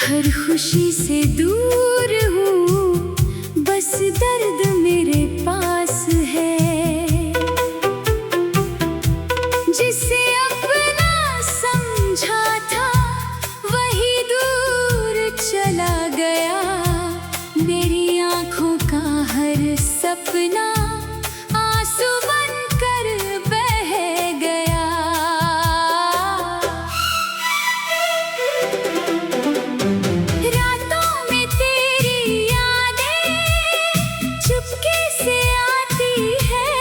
हर खुशी से दूर हूँ, बस दर्द मेरे पास है। जिसे अपना समझा था वही दूर चला गया। मेरी आँखों का हर सपना आंसू बनकर बह गया। रातों में तेरी यादें चुपके से आती है,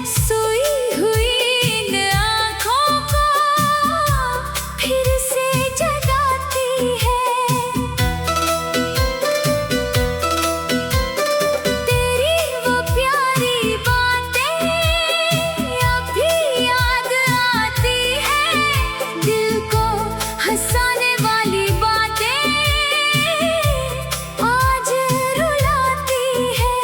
सोई हुई इन आँखों को फिर से जगाती है। तेरी वो प्यारी बातें अब भी याद आती है, दिल को हंसाने वाली बातें आज रुलाती है।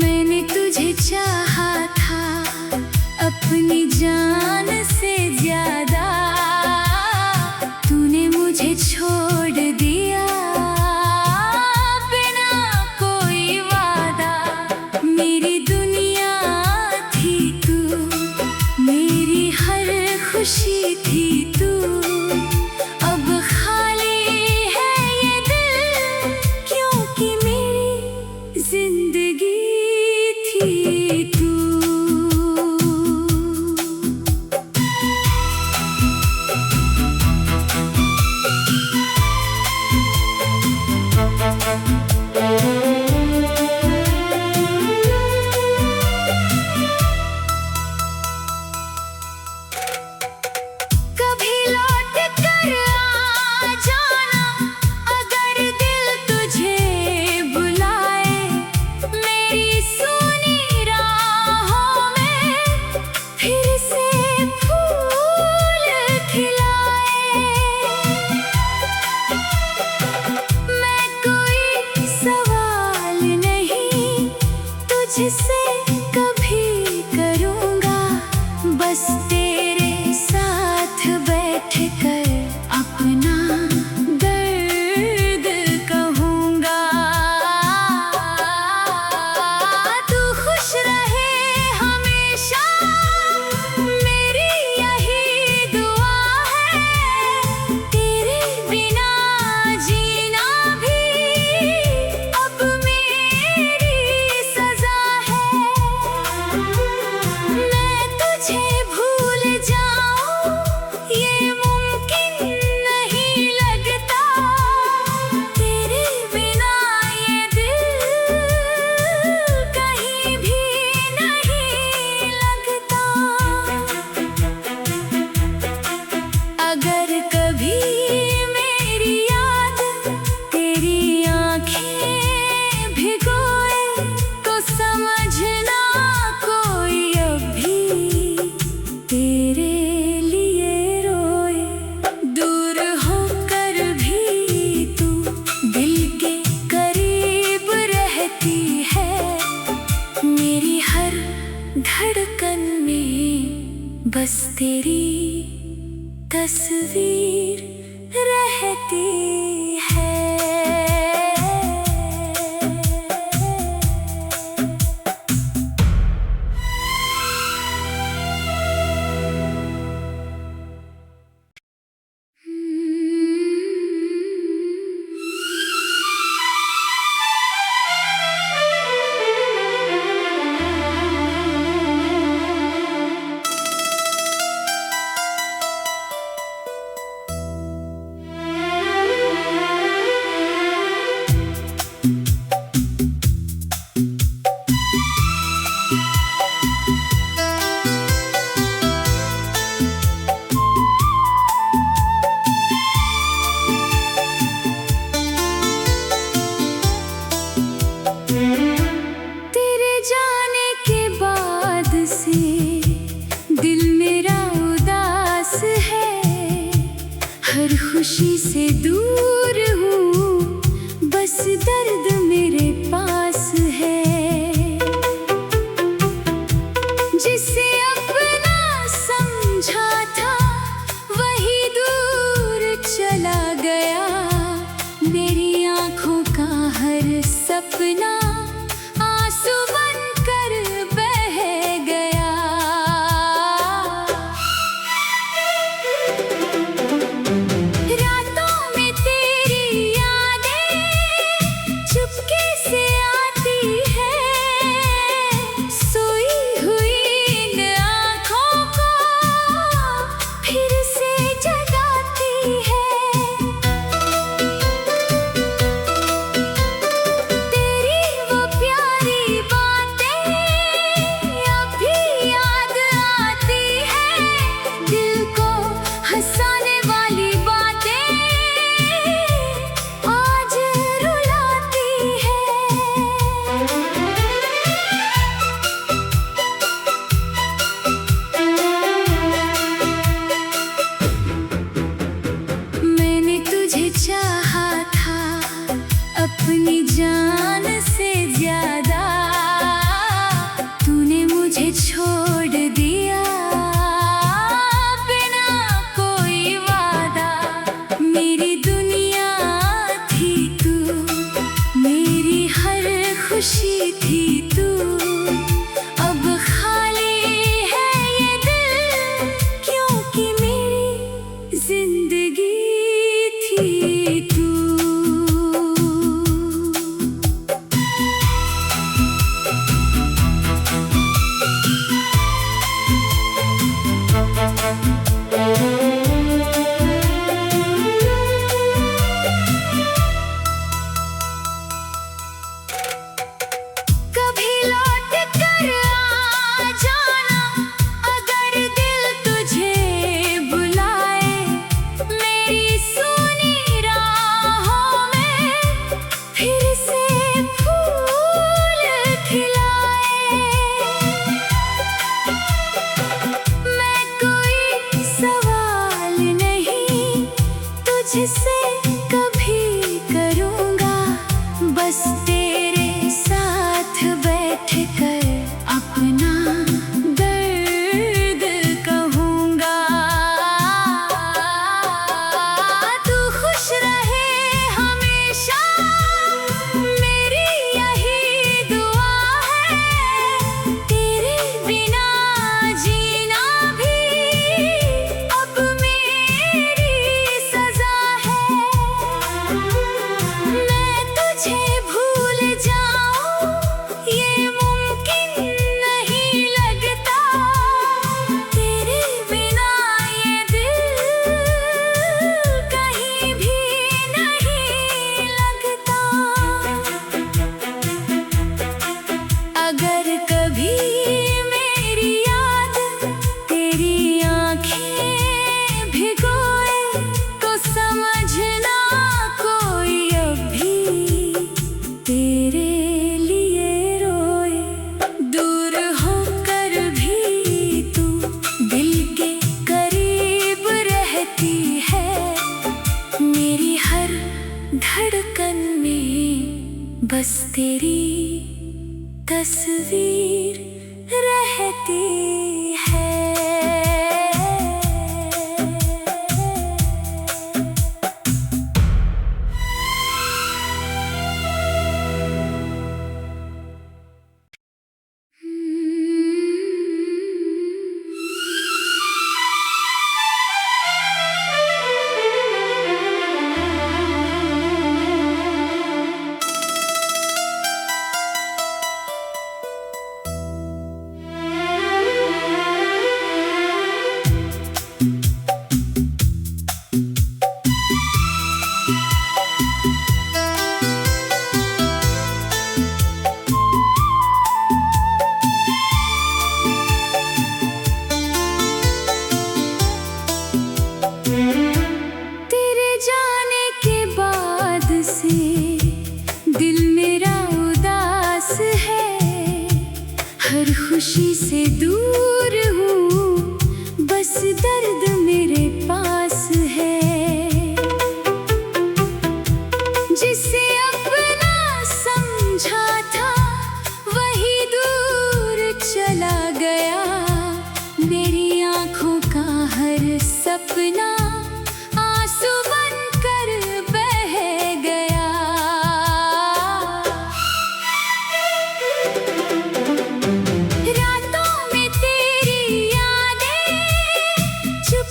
मैंने तुझे चाहा था अपनी जान से ज्यादा, तूने मुझे छोड़ दिया बिना कोई वादा। मेरी दुनिया थी तू, मेरी हर खुशी थी तू, अब खाली है ये दिल, क्योंकि मेरी जिंदगी थी तू। कभी लौट कर आ जाना अगर दिल तुझे बुलाए, मेरी सुनी राहों में फिर से फूल खिलाए। मैं कोई सवाल नहीं तुझसे कभी करूँगा, बस तेरे साथ बैठ कर अपना दर्द कहूँगा। तू खुश रहे हमेशा, मेरी यही दुआ है। तेरे बिना जीना भी अब मेरी सजा है। मैं तुझे भूल जाऊं ये मुमकिन नहीं लगता, तेरे बिना ये दिल कहीं भी नहीं लगता। अगर कभी मेरी याद तेरी आँखें भिगोए, तो समझना कोई अभी तेरे लिए रोए। दूर होकर भी तू दिल के करीब रहती है, मेरी हर धड़कन में बस तेरी तस्वीर रहती है। खुशी थी तू, अब खाली है ये दिल, क्योंकि मेरी जिंदगी थी तू। कभी लौट कर आ जाना, अगर दिल तुझे बुलाए, मेरी सुनी राहों में फिर से फूल खिलाए। मैं कोई सवाल नहीं तुझसे कभी करूँगा, बस तेरे साथ बैठ कर अपना दर्द कहूँगा। तू खुश रहे हमेशा, मेरी यही दुआ है। तेरे बिना जीना भी अब मेरी सजा है। मैं तुझे भूल जाऊं ये मुमकिन नहीं लगता, तेरे बिना ये दिल कहीं भी नहीं लगता। अगर कभी मेरी याद तेरी आँखें भिगोए, तो समझना कोई अभी तेरे लिए रोए। दूर होकर भी तू दिल के करीब रहती है, मेरी हर धड़कन में बस तेरी तस्वीर रहती है। तेरे जाने के बाद से दिल मेरा उदास है, हर खुशी से दूर हूँ, बस दर्द मेरे पास है। जिसे अपना समझा था वही दूर चला गया, मेरी आँखों का हर सपना आंसू बनकर बह गया। रातों में तेरी यादें चुप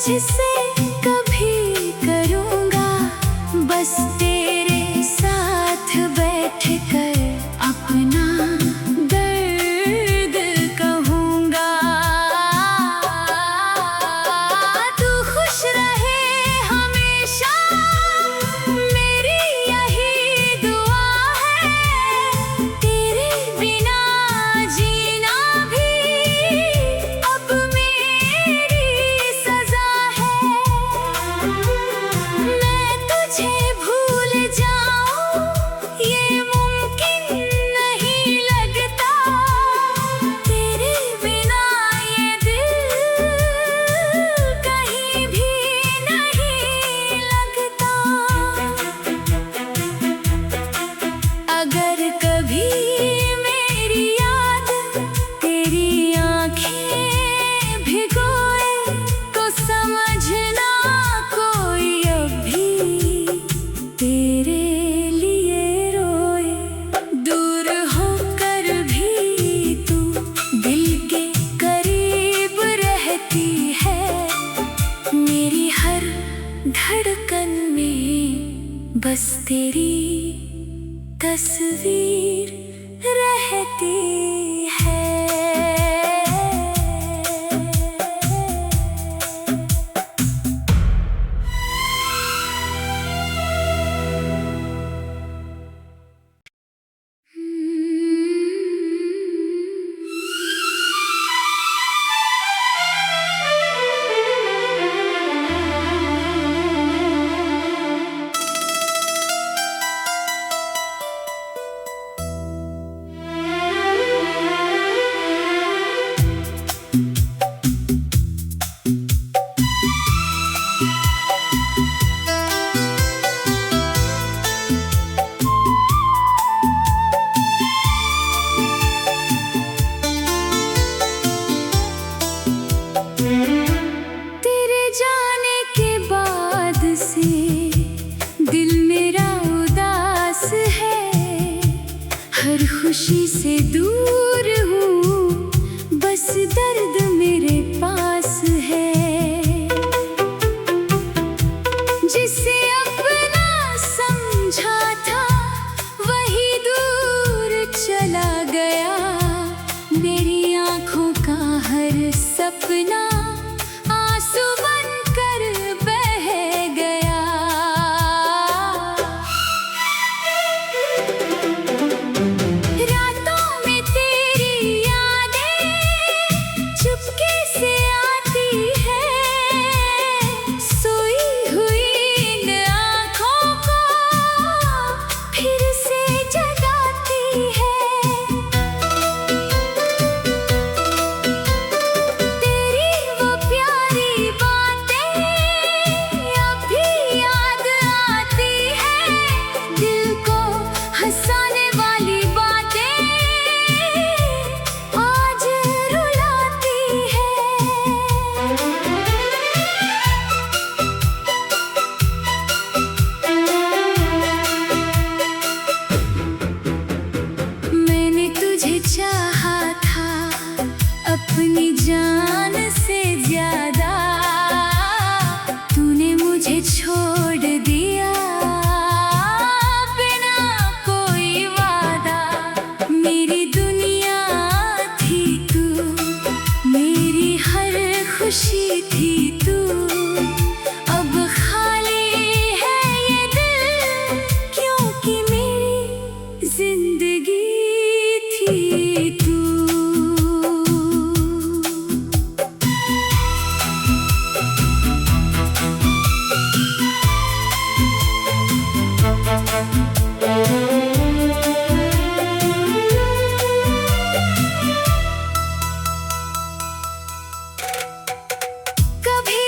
तुझसे कभी करूँगा बस तेरे साथ बैठ कर अपना दर्द कहूँगा। तू खुश रहे हमेशा मेरी यही दुआ है। तेरे बिना जीना भी अब मेरी सजा है। मैं तुझे भूल जाऊं ये मुमकिन नहीं लगता। तेरे बिना ये दिल कहीं भी नहीं लगता। अगर कभी मेरी याद तेरी आँखें भिगोए तो समझना कोई अभी तेरे लिए रोए। दूर होकर भी तू दिल के करीब रहती है। मेरी हर धड़कन में बस तेरी तस्वीर रहती है। तेरे जाने के बाद से दिल मेरा उदास है। हर खुशी से दूर हूँ बस दर्द मेरे पास है। जिसे अपना समझा था वही दूर चला गया। मेरी आँखों का हर सपना आंसू बनकर बह गया। रातों में तेरी यादें चुपके से आती है। सोई हुई इन आँखों को फिर से जगाती है। तेरी वो प्यारी बातें अब भी याद आती है। दिल को हंसाने वाली बातें आज रुलाती है। मैंने तुझे चाहा था अपनी जान से ज्यादा। तूने मुझे छोड़ दिया बिना कोई वादा। मेरी दुनिया थी तू, मेरी हर खुशी थी तू। अब खाली है ये दिल क्योंकि मेरी जिंदगी थी तू। कभी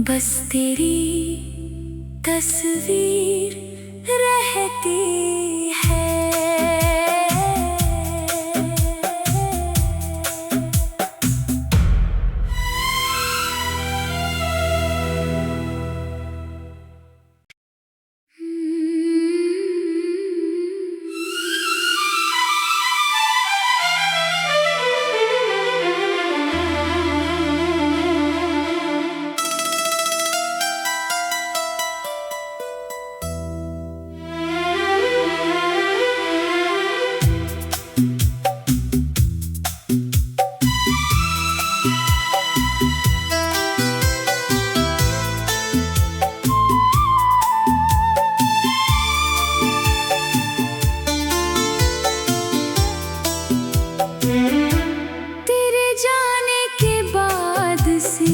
बस तेरी तस्वीर रहती है। तेरे जाने के बाद से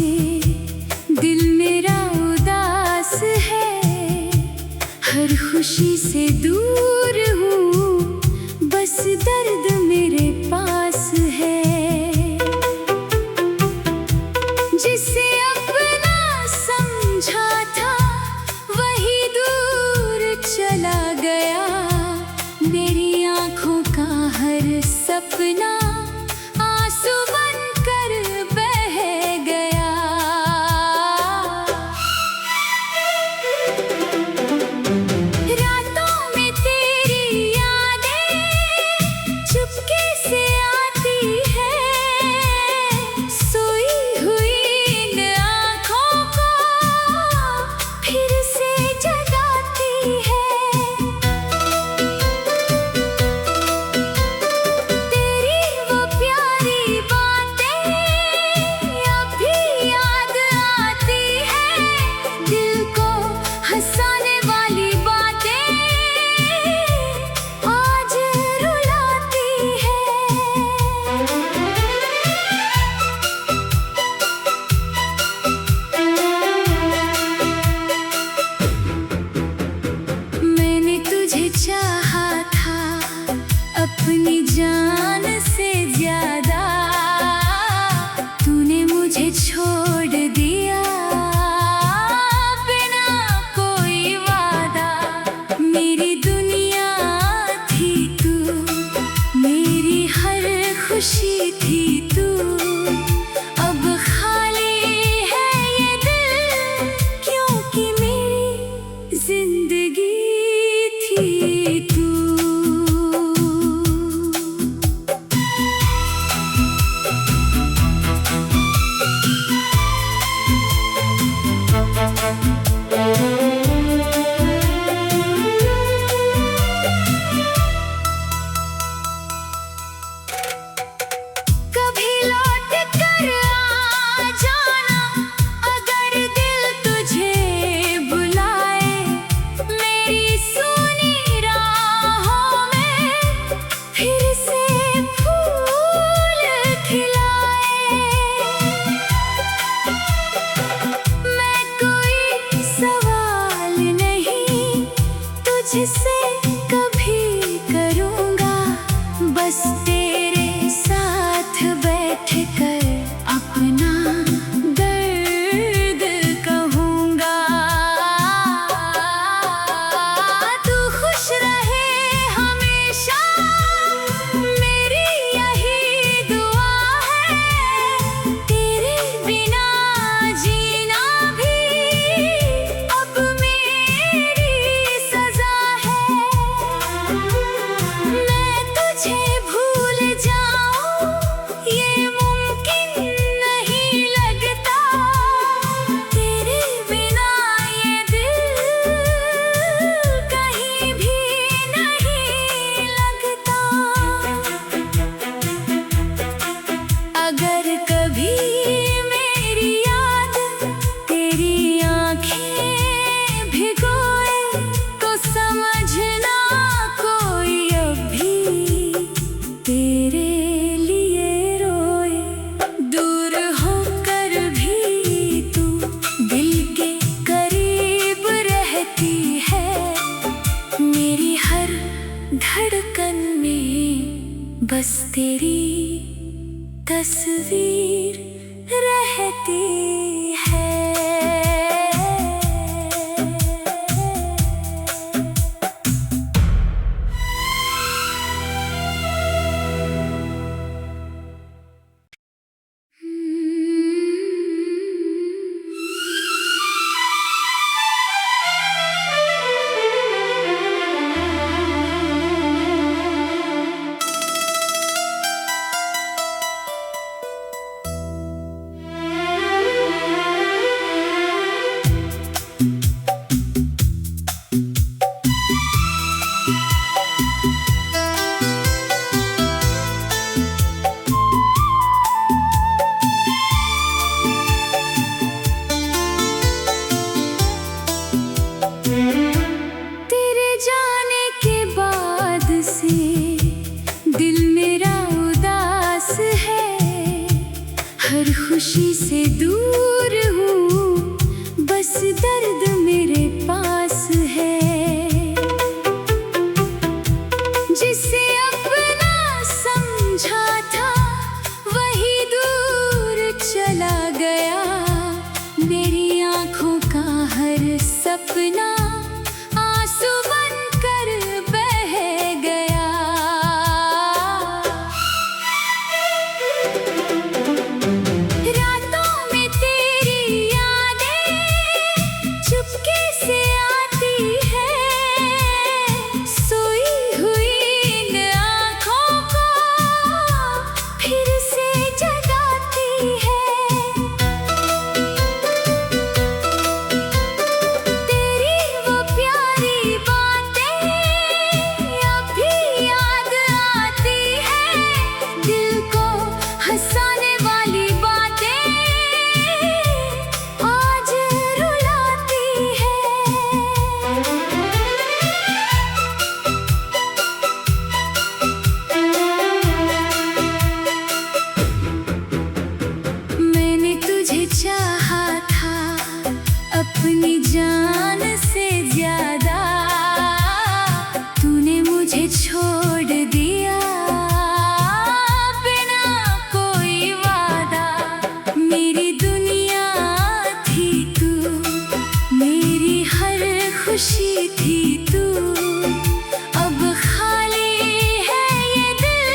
दिल मेरा उदास है, हर खुशी से दूर हूँ, बस दर्द मेरे पास है। जिसे अपना समझा था वही दूर चला गया, मेरी आँखों का हर सपना आंसू बनकर बह गया। रातों में तेरी यादें चुपके से आती है, सोई हुई इन आँखों को फिर से जगाती है। तेरी वो प्यारी बातें अब भी याद आती है, दिल को हंसाने वाली बातें आज रुलाती है। मैंने तुझे चाहा था अपनी जान से ज्यादा, तूने मुझे छोड़ दिया बिना कोई वादा। मेरी दुनिया थी तू, मेरी हर खुशी थी तू, अब खाली है ये दिल, क्योंकि मेरी जिंदगी थी तू। कभी लौट कर आ जाना अगर दिल तुझे बुलाए, मेरी सुनी राहों में फिर से फूल खिलाए। मैं कोई सवाल नहीं तुझसे कभी करूँगा, बस तेरे साथ बैठ कर अपना दर्द कहूँगा। तू खुश रहे हमेशा, मेरी यही दुआ है, तेरे बिना जीना भी अब मेरी सजा है। मैं तुझे भूल जाऊं ये मुमकिन नहीं लगता, तेरे बिना ये दिल कहीं भी नहीं लगता। अगर कभी मेरी याद तेरी आँखें भिगोए, तो समझना कोई अभी तेरे लिए रोए। दूर होकर भी तू दिल के करीब रहती है, मेरी हर धड़कन में बस तेरी तस्वीर रहती है। अपनी जान से ज्यादा तूने मुझे छोड़ दिया, बिना कोई वादा। मेरी दुनिया थी तू, मेरी हर खुशी थी तू। अब खाली है ये दिल,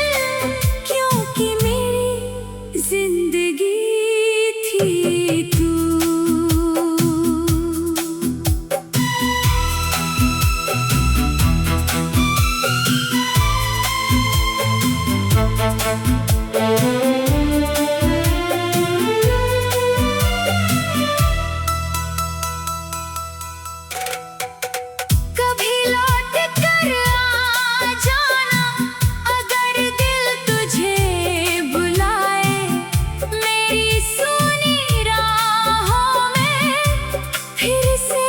क्योंकि मेरी जिंदगी थी तू। कभी लौट कर आ जाना, अगर दिल तुझे बुलाए। मेरी सुनी राहों में फिर से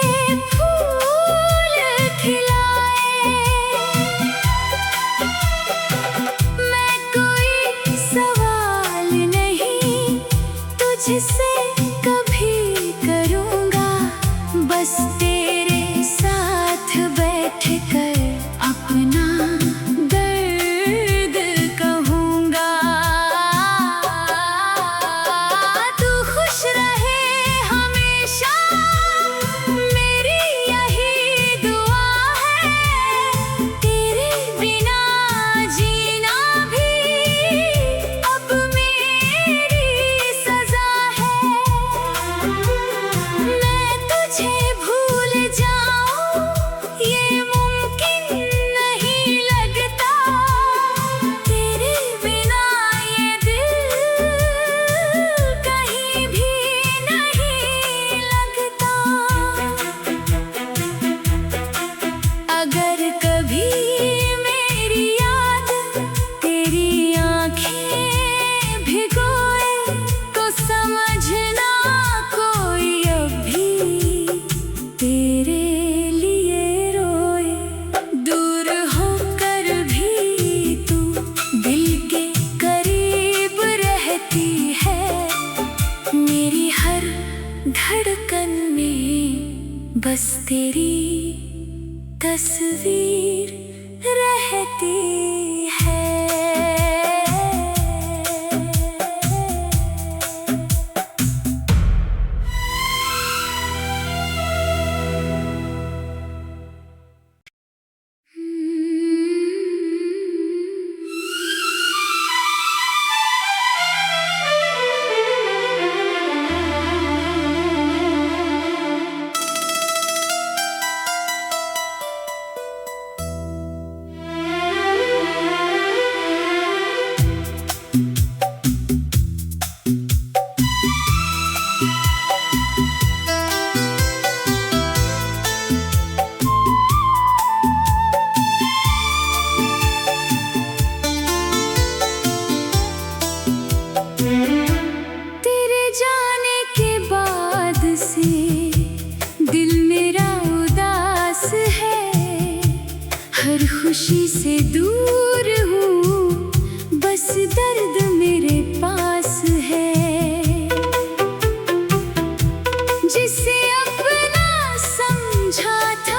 फूल खिलाए। मैं कोई सवाल नहीं तुझसे कभी करूँगा, बस तेरे साथ बैठ कर अपना दर्द कहूँगा। तू खुश रहे हमेशा, मेरी यही दुआ है। तेरे बिना जीना भी अब मेरी सजा है। मैं तुझे भूल जाऊं ये मुमकिन नहीं लगता, तेरे बिना ये दिल कहीं भी नहीं लगता। अगर कभी मेरी याद तेरी आँखें भिगोए, तो समझना कोई अभी तेरे लिए रोए। दूर होकर भी तू दिल के करीब रहती है, मेरी हर धड़कन में बस तेरी तस्वीर रहती है। तेरे जाने के बाद से दिल मेरा उदास है, हर खुशी से दूर हूँ, बस दर्द मेरे पास है। जिसे अपना समझा था